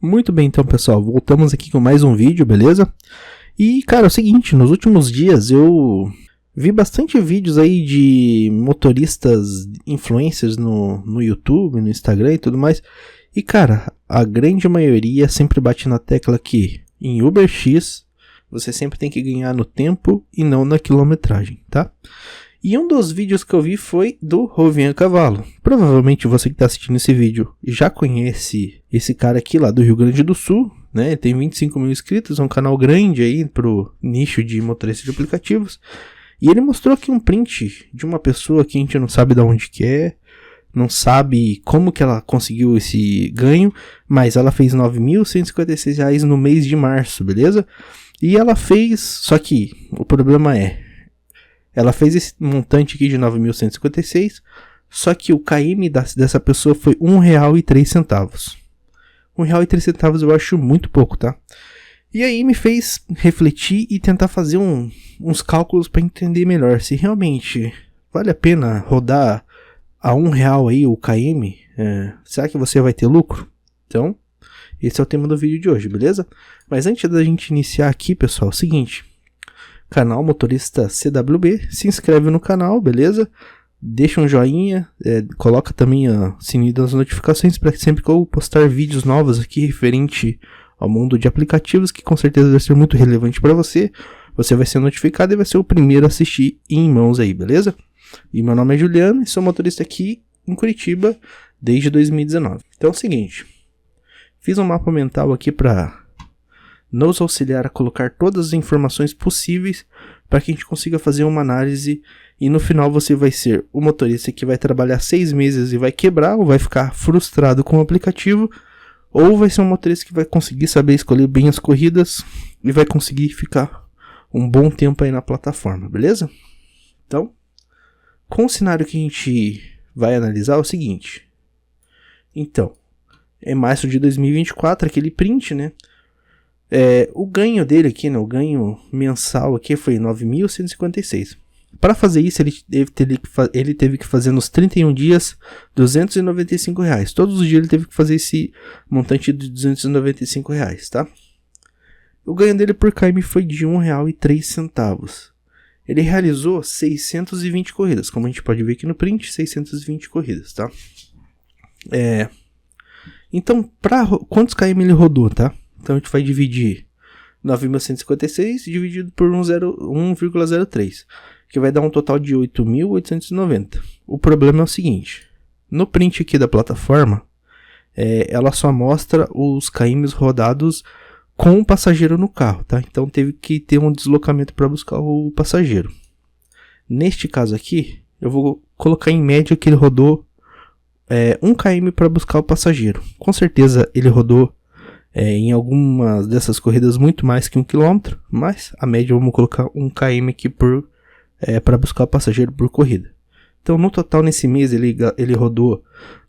Muito bem, então, pessoal, voltamos aqui com mais um vídeo, beleza? E, cara, é o seguinte, nos últimos dias eu vi bastante vídeos aí de motoristas influencers no YouTube, no Instagram e tudo mais. E, cara, a grande maioria sempre bate na tecla que em UberX você sempre tem que ganhar no tempo e não na quilometragem, tá? E um dos vídeos que eu vi foi do Rovinha Cavalo. Provavelmente você que está assistindo esse vídeo já conhece esse cara aqui lá do Rio Grande do Sul, né? Ele tem 25 mil inscritos, é um canal grande aí pro nicho de motorista de aplicativos. E ele mostrou aqui um print de uma pessoa que a gente não sabe de onde que é, não sabe como que ela conseguiu esse ganho, mas ela fez R$ 9.156 no mês de março, beleza? E ela fez, só que o problema é, ela fez esse montante aqui de 9.156, só que o KM dessa pessoa foi R$ 1,03. R$ 1,03 eu acho muito pouco, tá? E aí me fez refletir e tentar fazer uns cálculos para entender melhor se realmente vale a pena rodar a R$ 1 aí o KM. Será que você vai ter lucro? Então, esse é o tema do vídeo de hoje, beleza? Mas antes da gente iniciar aqui, pessoal, é o seguinte... Canal Motorista CWB, se inscreve no canal, beleza? Deixa um joinha, coloca também o sininho das notificações para que sempre que eu postar vídeos novos aqui referente ao mundo de aplicativos, que com certeza vai ser muito relevante para você, você vai ser notificado e vai ser o primeiro a assistir em mãos aí, beleza? E meu nome é Juliano e sou motorista aqui em Curitiba desde 2019. Então é o seguinte, fiz um mapa mental aqui para nos auxiliar a colocar todas as informações possíveis para que a gente consiga fazer uma análise e no final você vai ser o motorista que vai trabalhar 6 meses e vai quebrar ou vai ficar frustrado com o aplicativo, ou vai ser um motorista que vai conseguir saber escolher bem as corridas e vai conseguir ficar um bom tempo aí na plataforma, beleza? Então, com o cenário que a gente vai analisar é o seguinte. Então, é março de 2024, aquele print, né? O ganho dele aqui, né, o ganho mensal aqui foi 9.156. Para fazer isso, ele teve que fazer nos 31 dias R$295. Todos os dias ele teve que fazer esse montante de R$295, tá? O ganho dele por KM foi de R$ 1,03. Ele realizou 620 corridas, como a gente pode ver aqui no print, 620 corridas, tá? Então, quantos KM ele rodou, tá? Então a gente vai dividir 9.156 dividido por 1,03, que vai dar um total de 8.890. O problema é o seguinte, no print aqui da plataforma, ela só mostra os KMs rodados com o passageiro no carro, tá? Então teve que ter um deslocamento para buscar o passageiro. Neste caso aqui, eu vou colocar em média que ele rodou 1 km para buscar o passageiro. Com certeza ele rodou em algumas dessas corridas muito mais que 1 km, mas a média vamos colocar 1 km aqui para buscar o passageiro por corrida. Então no total nesse mês ele rodou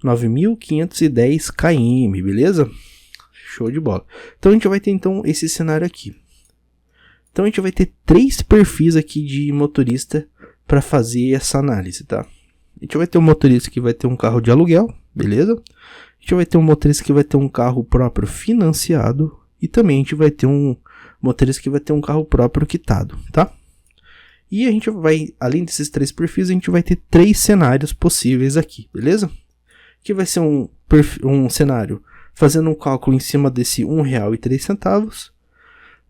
9.510 km, beleza? Show de bola. Então a gente vai ter então esse cenário aqui. Então a gente vai ter 3 perfis aqui de motorista para fazer essa análise, tá? A gente vai ter um motorista que vai ter um carro de aluguel, beleza? A gente vai ter um motorista que vai ter um carro próprio financiado e também a gente vai ter um motorista que vai ter um carro próprio quitado, tá? E a gente vai, além desses 3 perfis, a gente vai ter 3 cenários possíveis aqui, beleza? Que vai ser um cenário fazendo um cálculo em cima desse R$ 1,03.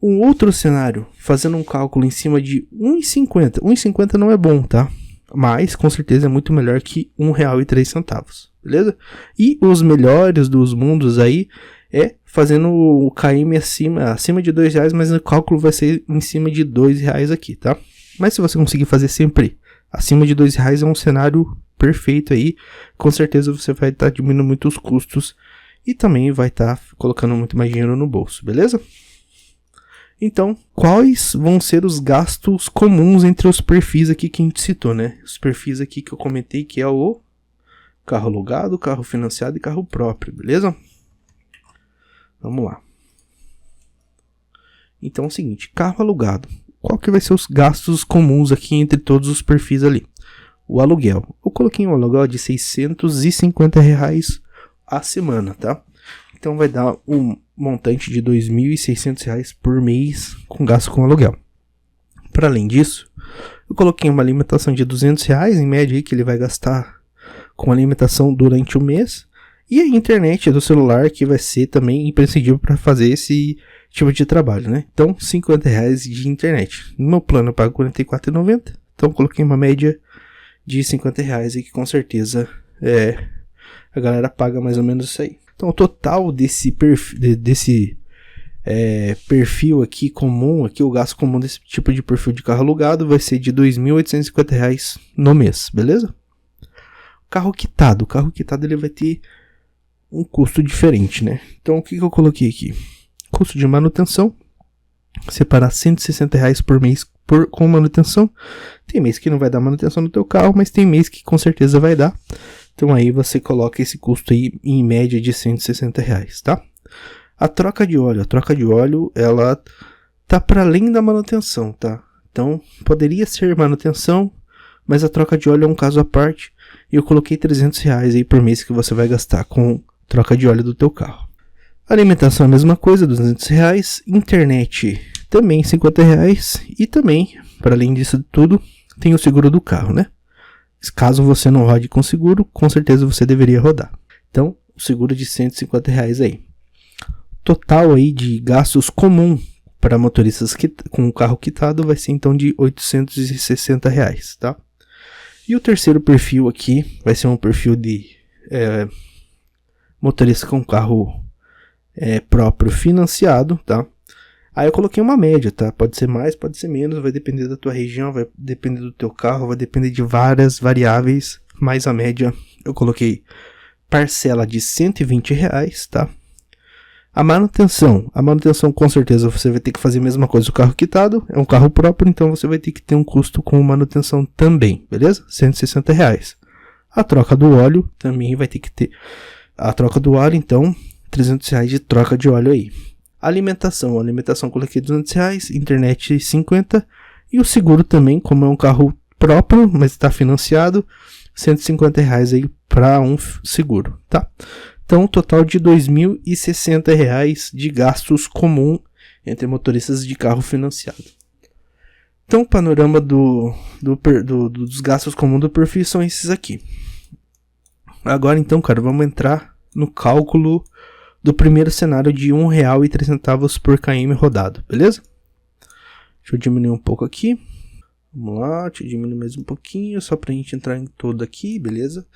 Um outro cenário fazendo um cálculo em cima de R$ 1,50. R$ 1,50 não é bom, tá? Mas com certeza é muito melhor que R$ 1,03, beleza? E os melhores dos mundos aí fazendo o KM acima de R$2, mas o cálculo vai ser em cima de R$2 aqui, tá? Mas se você conseguir fazer sempre acima de R$2 é um cenário perfeito aí, com certeza você vai estar diminuindo muito os custos e também vai estar colocando muito mais dinheiro no bolso, beleza? Então, quais vão ser os gastos comuns entre os perfis aqui que a gente citou, né? Os perfis aqui que eu comentei que é o carro alugado, carro financiado e carro próprio, beleza? Vamos lá. Então é o seguinte, carro alugado. Qual que vai ser os gastos comuns aqui entre todos os perfis ali? O aluguel. Eu coloquei um aluguel de R$650 a semana, tá? Então vai dar um montante de R$ 2.600 por mês com gasto com aluguel. Para além disso, eu coloquei uma alimentação de R$ 200 em média aí, que ele vai gastar com alimentação durante o mês. E a internet do celular, que vai ser também imprescindível para fazer esse tipo de trabalho, né? Então, R$ 50 de internet. No meu plano eu pago R$ 44,90. Então, coloquei uma média de R$ 50 aí, que com certeza a galera paga mais ou menos isso aí. Então, o total desse perfil aqui comum, aqui o gasto comum desse tipo de perfil de carro alugado vai ser de R$ 2.850 no mês, beleza? O carro quitado ele vai ter um custo diferente, né? Então, o que eu coloquei aqui? Custo de manutenção, separar R$ 160 por mês com manutenção. Tem mês que não vai dar manutenção no teu carro, mas tem mês que com certeza vai dar. Então aí você coloca esse custo aí em média de R$ 160, tá? A troca de óleo, ela tá para além da manutenção, tá? Então poderia ser manutenção, mas a troca de óleo é um caso à parte. E eu coloquei R$ 300 aí por mês que você vai gastar com troca de óleo do teu carro. Alimentação é a mesma coisa, R$ 200. Internet também R$ 50. E também, para além disso tudo, tem o seguro do carro, né? Caso você não rode com seguro, com certeza você deveria rodar. Então, o seguro de R$ 150 aí. Total aí de gastos comum para motoristas com o carro quitado vai ser então de R$ 860, tá? E o terceiro perfil aqui vai ser um perfil de motorista com carro próprio financiado, tá? Aí eu coloquei uma média, tá? Pode ser mais, pode ser menos, vai depender da tua região, vai depender do teu carro, vai depender de várias variáveis, mas a média eu coloquei parcela de R$ 120, tá? A manutenção com certeza você vai ter que fazer a mesma coisa do carro quitado, é um carro próprio, então você vai ter que ter um custo com manutenção também, beleza? R$ 160. A troca do óleo também vai ter que ter, a troca do óleo, então R$ 300 de troca de óleo aí. Alimentação coloquei R$ 200, internet 50 e o seguro também, como é um carro próprio, mas está financiado, R$ 150 aí para um seguro, tá? Então, um total de R$ 2.060 de gastos comum entre motoristas de carro financiado. Então, o panorama dos gastos comuns do perfil são esses aqui. Agora, então, cara, vamos entrar no cálculo do primeiro cenário de R$ 1,03 por km rodado, beleza? Deixa eu diminuir um pouco aqui. Vamos lá, deixa eu diminuir mais um pouquinho, só pra gente entrar em todo aqui, beleza?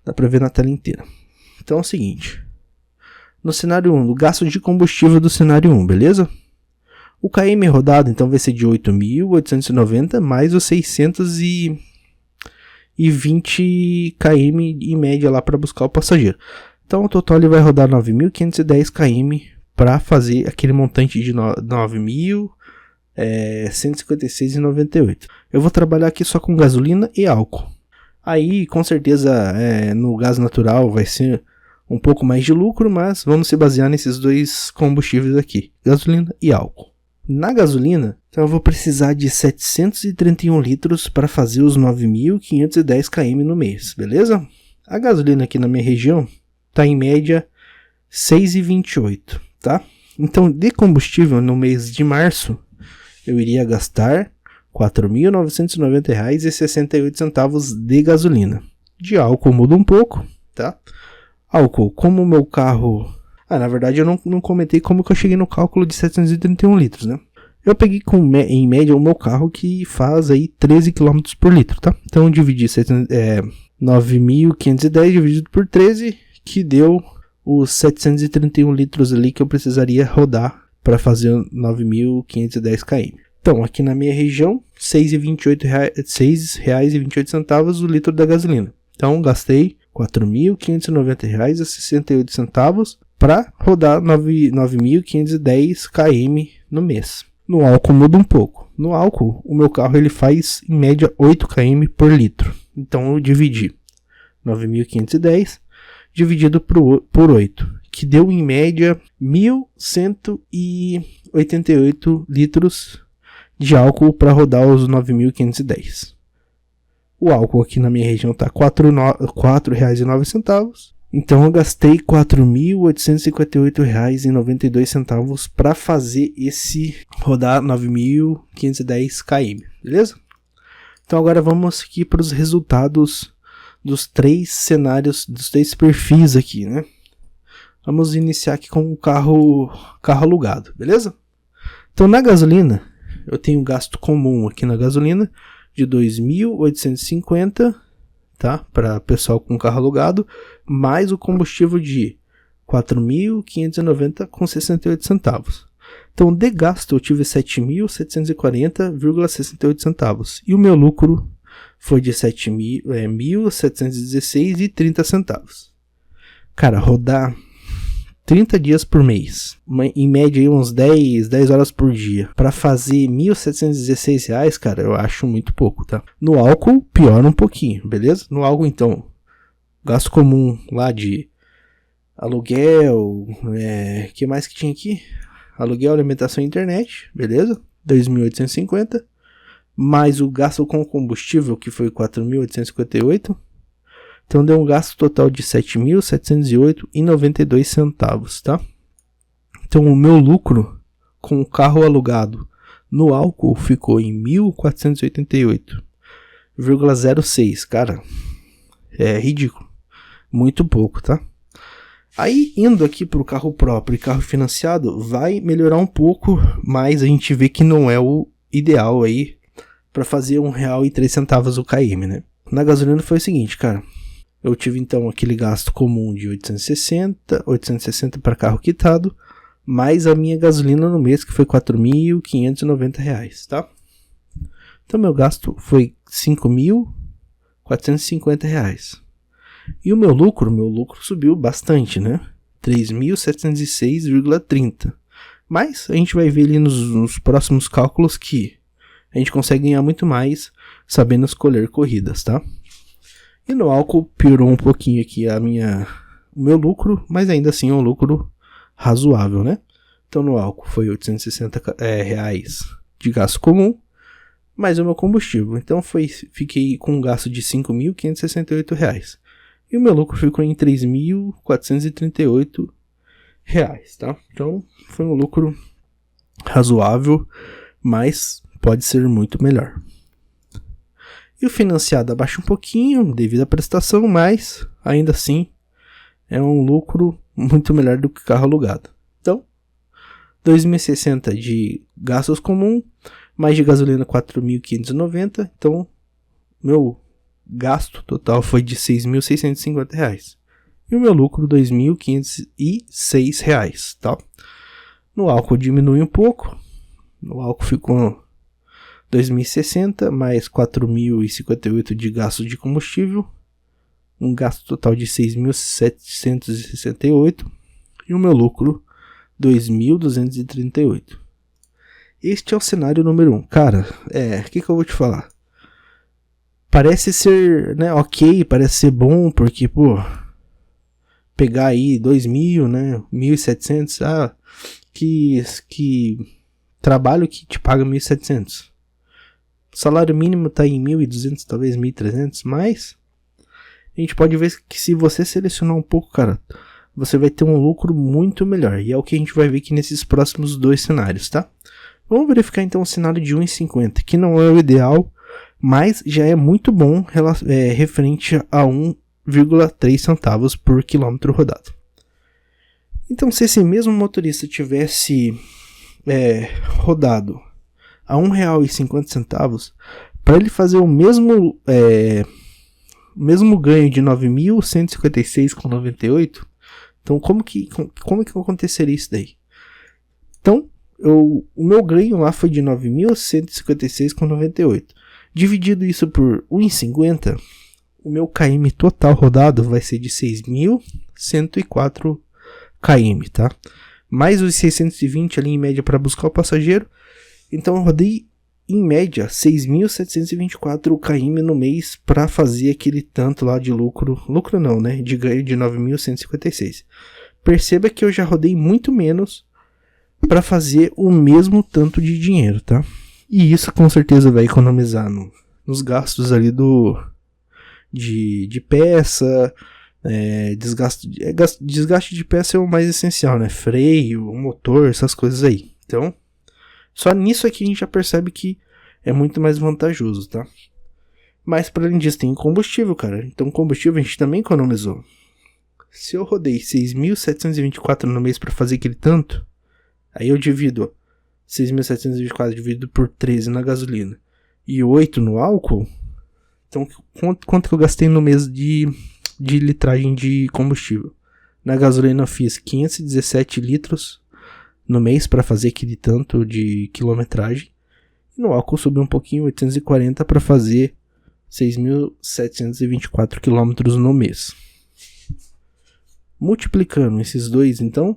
Dá pra ver na tela inteira. Então é o seguinte, no cenário 1, o gasto de combustível do cenário 1, beleza? O km rodado então vai ser de 8.890 mais os 620 km em média lá para buscar o passageiro. Então o total ele vai rodar 9.510 km para fazer aquele montante de 9.156,98. Eu vou trabalhar aqui só com gasolina e álcool. Aí com certeza no gás natural vai ser um pouco mais de lucro, mas vamos se basear nesses dois combustíveis aqui, gasolina e álcool. Na gasolina, então eu vou precisar de 731 litros para fazer os 9.510 km no mês, beleza? A gasolina aqui na minha região está em média 6,28, tá? Então de combustível no mês de março eu iria gastar R$ 4.990,68 de gasolina. De álcool muda um pouco, tá? Álcool, como o meu carro... na verdade eu não comentei como que eu cheguei no cálculo de 731 litros, né? Eu peguei em média o meu carro que faz aí 13 km por litro, tá? Então eu dividi 9.510 dividido por 13, que deu os 731 litros ali que eu precisaria rodar para fazer 9.510 km. Então, aqui na minha região, R$ 6,28 o litro da gasolina. Então, gastei R$ 4.590,68 para rodar 9.510 km no mês. No álcool muda um pouco. No álcool, o meu carro ele faz em média 8 km por litro. Então, eu dividi 9.510 dividido por 8, que deu em média 1.188 litros de álcool para rodar os 9.510. O álcool aqui na minha região está R$ 4,09 Então eu gastei R$ 4.858,92 para fazer esse rodar 9.510 km, beleza? Então agora vamos aqui para os resultados dos 3 cenários, dos 3 perfis aqui, né? Vamos iniciar aqui com o carro alugado, beleza? Então na gasolina, eu tenho gasto comum aqui na gasolina de 2.850, tá? Para pessoal com carro alugado, mais o combustível de 4.590,68 centavos. Então de gasto eu tive 7.740,68 centavos e o meu lucro foi de 1.716,30 centavos. Cara, rodar 30 dias por mês, em média aí uns 10 horas por dia, para fazer R$ 1.716, cara, eu acho muito pouco, tá? No álcool, piora um pouquinho, beleza? No álcool, então, gasto comum lá de aluguel, que mais que tinha aqui? Aluguel, alimentação e internet, beleza? 2.850, mais o gasto com combustível, que foi 4.858. Então deu um gasto total de 7.708,92 centavos, tá? Então o meu lucro com o carro alugado no álcool ficou em 1.488,06. Cara, é ridículo. Muito pouco, tá? Aí indo aqui para o carro próprio e carro financiado, vai melhorar um pouco, mas a gente vê que não é o ideal aí para fazer R$1,03 o km, né? Na gasolina foi o seguinte, cara. Eu tive então aquele gasto comum de 860 para carro quitado, mais a minha gasolina no mês que foi R$4.590, tá? Então meu gasto foi R$5.450. E o meu lucro subiu bastante, né? 3.706,30. Mas a gente vai ver ali nos próximos cálculos que a gente consegue ganhar muito mais sabendo escolher corridas, tá? E no álcool piorou um pouquinho aqui o meu lucro, mas ainda assim é um lucro razoável, né? Então no álcool foi R$860 de gasto comum, mais o meu combustível. Então fiquei com um gasto de R$5.568. E o meu lucro ficou em R$3.438, tá? Então foi um lucro razoável, mas pode ser muito melhor. E o financiado abaixa um pouquinho devido à prestação, mas ainda assim é um lucro muito melhor do que carro alugado. Então, 2.060 de gastos comuns, mais de gasolina 4.590. Então, meu gasto total foi de R$6.650. E o meu lucro R$2.506, tá? No álcool diminui um pouco. No álcool ficou 2.060 mais 4.058 de gasto de combustível, um gasto total de 6.768 e o meu lucro 2.238. Este é o cenário número 1. Cara, o que eu vou te falar? Parece ser, né, ok, parece ser bom, porque, pô, pegar aí 2.000, né, 1.700, que trabalho que te paga 1.700. O salário mínimo tá em 1.200, talvez 1.300, mas a gente pode ver que se você selecionar um pouco, cara, você vai ter um lucro muito melhor. E é o que a gente vai ver aqui nesses próximos 2 cenários, tá? Vamos verificar então o cenário de 1,50, que não é o ideal, mas já é muito bom referente a 1,3 centavos por quilômetro rodado. Então se esse mesmo motorista tivesse rodado a R$1,50, para ele fazer o mesmo ganho de 9.156,98, então como que aconteceria isso daí? Então, o meu ganho lá foi de 9.156,98. Dividido isso por 1,50, o meu KM total rodado vai ser de 6.104 km, tá? Mais os 620 ali em média para buscar o passageiro. Então eu rodei em média 6.724 km no mês para fazer aquele tanto lá de lucro não, né? De ganho de 9.156. Perceba que eu já rodei muito menos para fazer o mesmo tanto de dinheiro, tá? E isso com certeza vai economizar nos gastos ali de peça, Desgaste de peça é o mais essencial, né? Freio, motor, essas coisas aí. Então, só nisso aqui a gente já percebe que é muito mais vantajoso, tá? Mas para além disso tem combustível, cara. Então combustível a gente também economizou. Se eu rodei 6.724 no mês para fazer aquele tanto, aí eu divido 6.724 dividido por 13 na gasolina e 8 no álcool. Então quanto que eu gastei no mês de litragem de combustível? Na gasolina eu fiz 517 litros no mês para fazer aquele tanto de quilometragem. E no álcool subiu um pouquinho, 840 para fazer 6.724 quilômetros no mês. Multiplicando esses dois, então,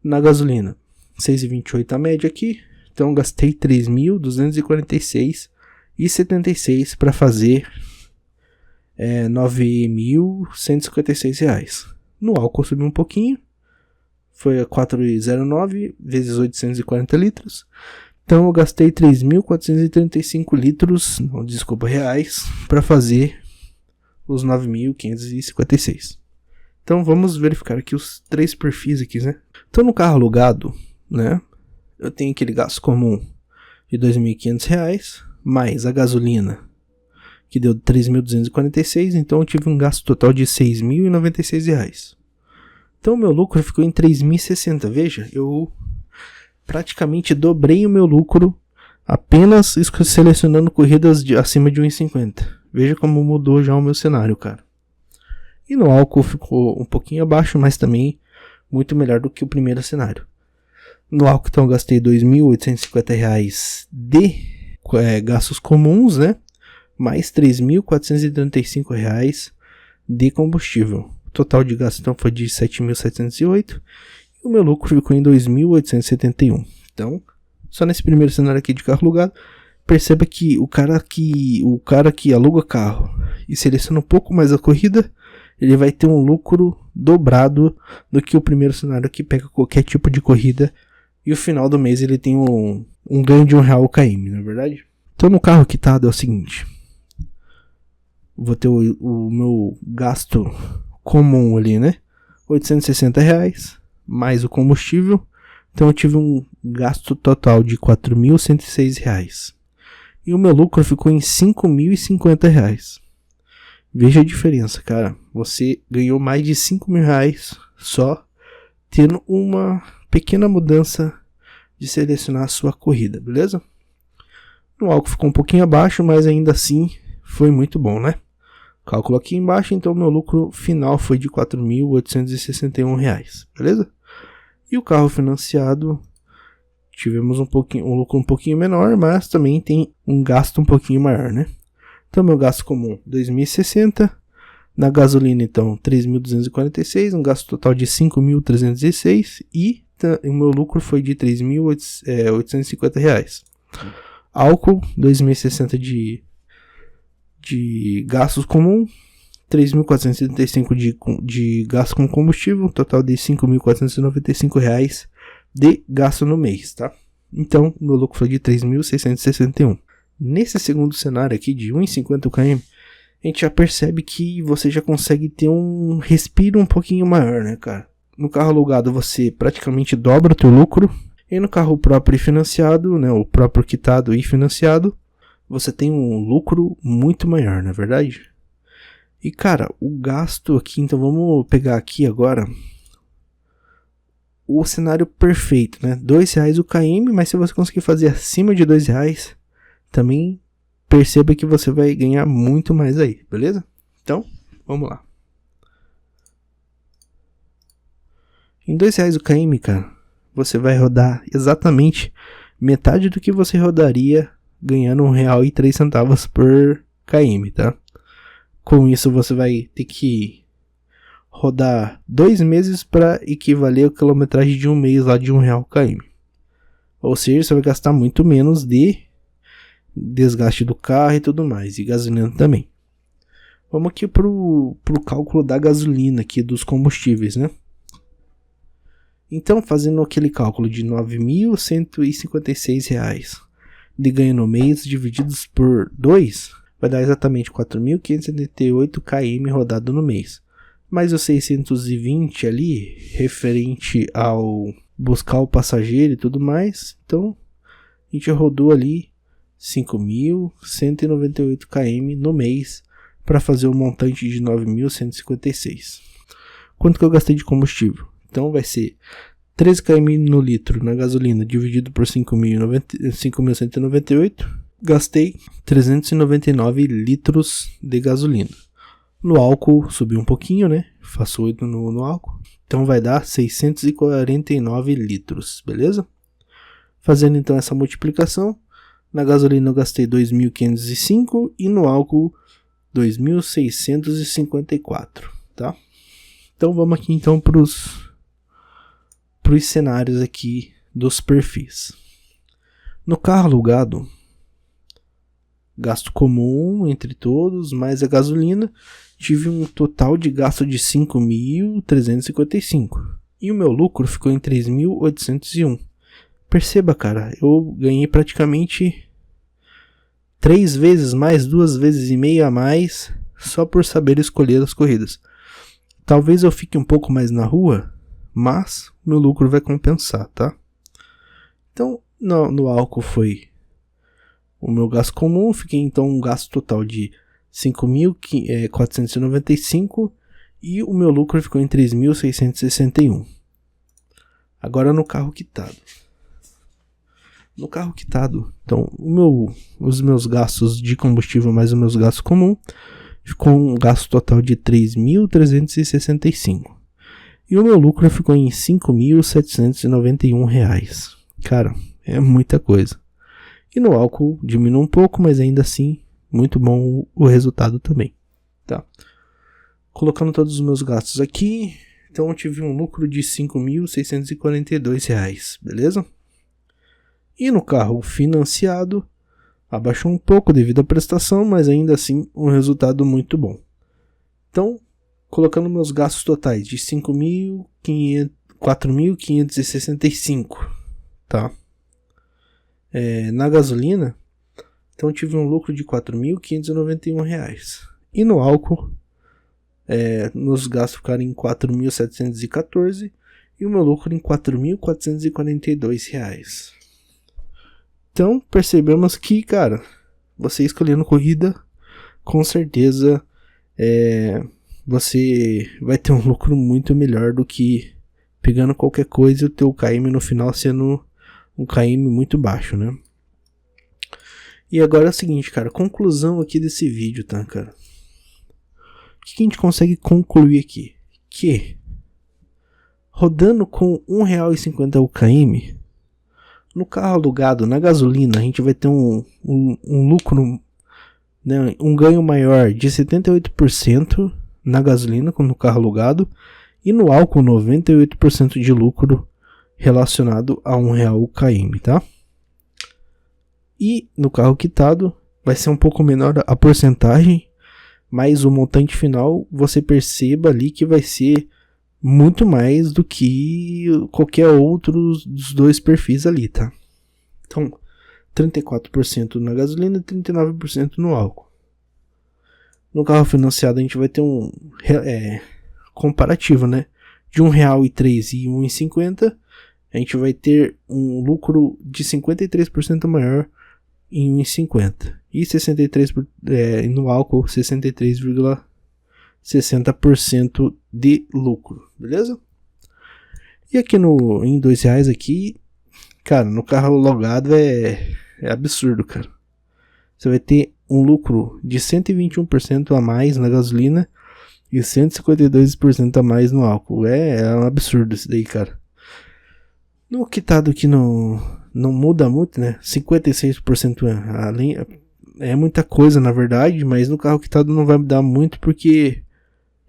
na gasolina, 6,28 a média aqui. Então, gastei 3.246,76 para fazer 9.156 reais. No álcool subiu um pouquinho, foi a 4,09 vezes 840 litros. Então, eu gastei 3.435 litros, não, desculpa, reais, para fazer os 9.556. Então vamos verificar aqui os três perfis aqui, né? Então no carro alugado, né? Eu tenho aquele gasto comum de R$ 2.500, mais a gasolina, que deu 3.246, então eu tive um gasto total de R$ 6.096. Então o meu lucro ficou em 3.060. Veja, eu praticamente dobrei o meu lucro apenas selecionando corridas acima de 1,50. Veja como mudou já o meu cenário, cara. E no álcool ficou um pouquinho abaixo, mas também muito melhor do que o primeiro cenário. No álcool, então, eu gastei R$ 2.850 de gastos comuns, né? Mais R$ 3.435 de combustível. O total de gasto, então, foi de 7.708. E o meu lucro ficou em 2.871. Então, só nesse primeiro cenário aqui de carro alugado, perceba que o cara que aluga carro e seleciona um pouco mais a corrida, ele vai ter um lucro dobrado do que o primeiro cenário que pega qualquer tipo de corrida e no final do mês ele tem um ganho de R$1 o km, não é verdade? Então no carro quitado é o seguinte, vou ter o meu gasto comum ali, né? R$860 mais o combustível, então eu tive um gasto total de R$4.106 e o meu lucro ficou em R$5.050. Veja a diferença, cara. Você ganhou mais de R$5.000 só tendo uma pequena mudança de selecionar a sua corrida, beleza? No álcool ficou um pouquinho abaixo, mas ainda assim foi muito bom, né? Cálculo aqui embaixo, então meu lucro final foi de R$4.861, beleza? E o carro financiado, tivemos um lucro um pouquinho menor, mas também tem um gasto um pouquinho maior, né? Então, meu gasto comum, 2.060. Na gasolina, então, 3.246. Um gasto total de 5.306. E o meu lucro foi de R$3.850. Álcool, 2.060 de gastos comum. 3.435 de gasto com combustível. Total de R$5.495 de gasto no mês, tá? Então, meu lucro foi de 3.661. Nesse segundo cenário aqui de 1,50 km, a gente já percebe que você já consegue ter um respiro um pouquinho maior, né, cara? No carro alugado você praticamente dobra o teu lucro. E no carro próprio e financiado, né, o próprio quitado e financiado, você tem um lucro muito maior, não é verdade? E cara, o gasto aqui, então vamos pegar aqui agora o cenário perfeito, né? R$2 o km, mas se você conseguir fazer acima de R$2, também perceba que você vai ganhar muito mais aí, beleza? Então, vamos lá. Em R$2 o km, cara, você vai rodar exatamente metade do que você rodaria ganhando R$1,03 por km, tá? Com isso você vai ter que rodar 2 meses para equivaler a quilometragem de um mês lá de R$1 o km. Ou seja, você vai gastar muito menos de desgaste do carro e tudo mais, e gasolina também. Vamos aqui pro cálculo da gasolina aqui, dos combustíveis, né? Então, fazendo aquele cálculo de R$9.156 de ganho no mês, divididos por 2, vai dar exatamente 4.578 km rodado no mês. mais os 620 ali, referente ao buscar o passageiro e tudo mais. Então, a gente rodou ali 5.198 km no mês para fazer um montante de 9.156. Quanto que eu gastei de combustível? Então, vai ser 13 km no litro na gasolina dividido por 5.198. Gastei 399 litros de gasolina. No álcool subiu um pouquinho, né? Faço 8 no álcool. Então vai dar 649 litros, beleza? Fazendo então essa multiplicação, na gasolina eu gastei 2.505 e no álcool 2.654, tá? Então vamos aqui então para os cenários aqui dos perfis. No carro alugado, gasto comum entre todos, mais a gasolina, tive um total de gasto de 5.355 e o meu lucro ficou em 3.801. Perceba, cara, eu ganhei praticamente 3 vezes mais, 2 vezes e meia a mais, só por saber escolher as corridas. Talvez eu fique um pouco mais na rua, mas meu lucro vai compensar, tá? Então, no álcool foi o meu gasto comum, fiquei então um gasto total de 5.495 e o meu lucro ficou em 3.661. Agora no carro quitado. No carro quitado, então os meus gastos de combustível mais os meus gastos comuns ficou um gasto total de 3.365. E o meu lucro ficou em R$5.791. Cara, é muita coisa. E no álcool diminui um pouco, mas ainda assim, muito bom o resultado também. Tá? Colocando todos os meus gastos aqui, então eu tive um lucro de R$5.642, beleza? E no carro financiado, abaixou um pouco devido à prestação, mas ainda assim um resultado muito bom. Então, colocando meus gastos totais de 4.565, tá? Na gasolina, então eu tive um lucro de R$4.591. E no álcool, meus gastos ficaram em 4.714 e o meu lucro em R$4.442. Então, percebemos que, cara, você escolhendo corrida, com certeza você vai ter um lucro muito melhor do que pegando qualquer coisa e o teu KM no final sendo um KM muito baixo, né? E agora é o seguinte, cara, conclusão aqui desse vídeo, tá, cara? O que a gente consegue concluir aqui? Que rodando com R$1,50 o KM, no carro alugado, na gasolina, a gente vai ter um lucro, né, um ganho maior de 78% na gasolina, no carro alugado, e no álcool 98% de lucro relacionado a R$1 o KM, tá? E no carro quitado vai ser um pouco menor a porcentagem, mas o montante final você perceba ali que vai ser muito mais do que qualquer outro dos dois perfis ali, tá? Então, 34% na gasolina e 39% no álcool. No carro financiado a gente vai ter um comparativo, né? De R$1,03 e R$1,50, a gente vai ter um lucro de 53% maior em R$1,50. E 63% no álcool, 63,60% de lucro, beleza? E aqui em R$2 aqui, cara, no carro alugado é absurdo, cara. Você vai ter um lucro de 121% a mais na gasolina e 152% a mais no álcool. É um absurdo isso daí, cara. No quitado aqui não muda muito, né? 56% além, é muita coisa na verdade, mas no carro quitado não vai mudar muito porque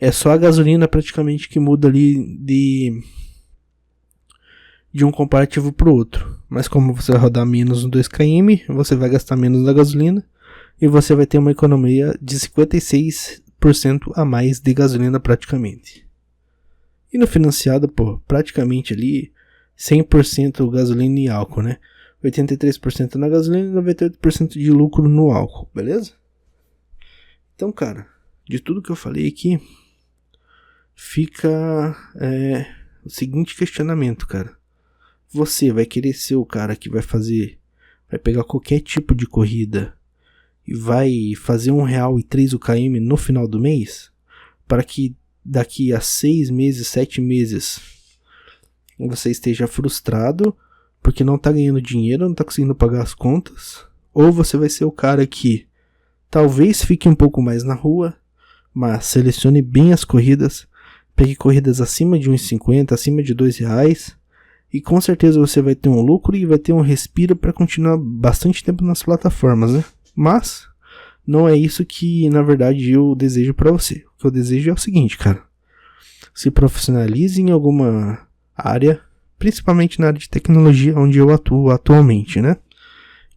é só a gasolina praticamente que muda ali de um comparativo pro outro. Mas como você vai rodar menos no 2km, você vai gastar menos na gasolina e você vai ter uma economia de 56% a mais de gasolina praticamente. E no financiado, praticamente ali 100% gasolina e álcool, né? 83% na gasolina e 98% de lucro no álcool, beleza? Então, cara, de tudo que eu falei aqui, fica o seguinte questionamento, cara. Você vai querer ser o cara que vai pegar qualquer tipo de corrida e vai fazer R$1,03 o km no final do mês? Para que daqui a 6 meses, 7 meses, você esteja frustrado porque não tá ganhando dinheiro, não tá conseguindo pagar as contas? Ou você vai ser o cara que talvez fique um pouco mais na rua, mas selecione bem as corridas, pegue corridas acima de R$1,50, acima de R$2, e com certeza você vai ter um lucro e vai ter um respiro para continuar bastante tempo nas plataformas, né? Mas não é isso que na verdade eu desejo para você. O que eu desejo é o seguinte, cara: se profissionalize em alguma área, principalmente na área de tecnologia, onde eu atuo atualmente, né?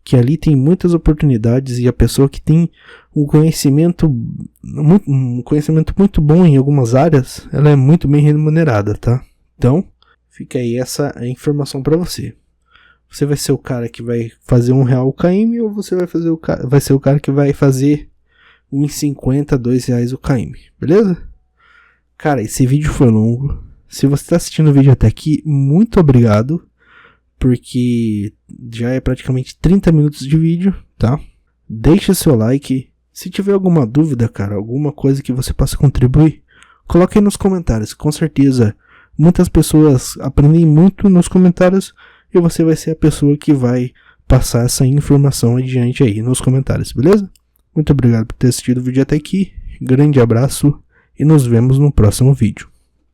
Que ali tem muitas oportunidades e a pessoa que tem um conhecimento muito bom em algumas áreas, ela é muito bem remunerada, tá? Então, fica aí essa informação para você. Você vai ser o cara que vai fazer R$1 o km, ou você vai ser o cara que vai fazer R$1,50, R$2 o km, beleza? Cara, esse vídeo foi longo. Se você está assistindo o vídeo até aqui, muito obrigado, porque já é praticamente 30 minutos de vídeo, tá? Deixa seu like. Se tiver alguma dúvida, cara, alguma coisa que você possa contribuir, coloque aí nos comentários. Com certeza, muitas pessoas aprendem muito nos comentários e você vai ser a pessoa que vai passar essa informação adiante aí nos comentários, beleza? Muito obrigado por ter assistido o vídeo até aqui. Grande abraço e nos vemos no próximo vídeo.